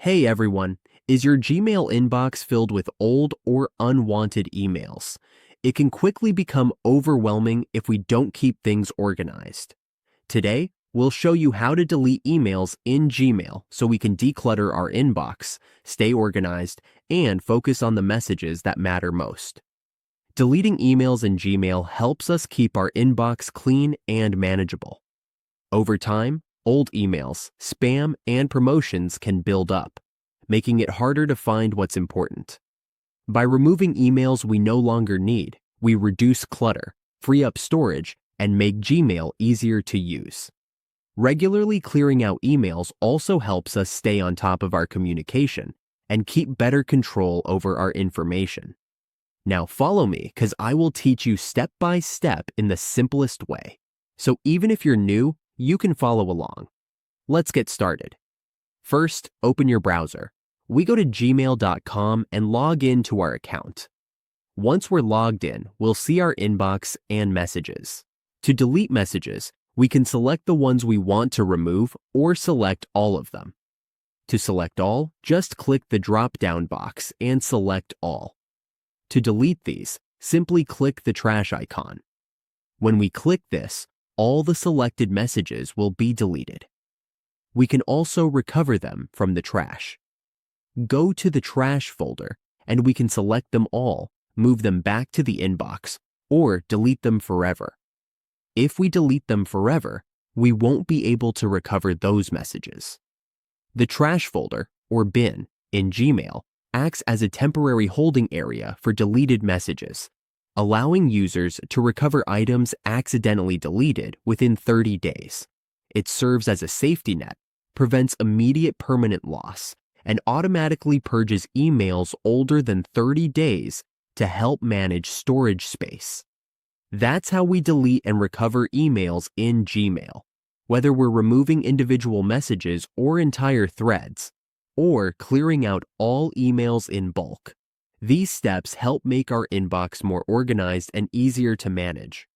Hey everyone, is your Gmail inbox filled with old or unwanted emails? It can quickly become overwhelming if we don't keep things organized. Today, we'll show you how to delete emails in Gmail so we can declutter our inbox, stay organized, and focus on the messages that matter most. Deleting emails in Gmail helps us keep our inbox clean and manageable. Over time, old emails, spam, and promotions can build up, making it harder to find what's important. By removing emails we no longer need, we reduce clutter, free up storage, and make Gmail easier to use. Regularly clearing out emails also helps us stay on top of our communication and keep better control over our information. Now follow me because I will teach you step by step in the simplest way. So even if you're new, you can follow along. Let's get started. First, open your browser. We go to gmail.com and log in to our account. Once we're logged in, we'll see our inbox and messages. To delete messages, we can select the ones we want to remove or select all of them. To select all, just click the drop-down box and select all. To delete these, simply click the trash icon. When we click this, all the selected messages will be deleted. We can also recover them from the trash. Go to the trash folder and we can select them all, move them back to the inbox, or delete them forever. If we delete them forever, we won't be able to recover those messages. The trash folder, or bin, in Gmail acts as a temporary holding area for deleted messages, allowing users to recover items accidentally deleted within 30 days. It serves as a safety net, prevents immediate permanent loss, and automatically purges emails older than 30 days to help manage storage space. That's how we delete and recover emails in Gmail, whether we're removing individual messages or entire threads, or clearing out all emails in bulk. These steps help make our inbox more organized and easier to manage.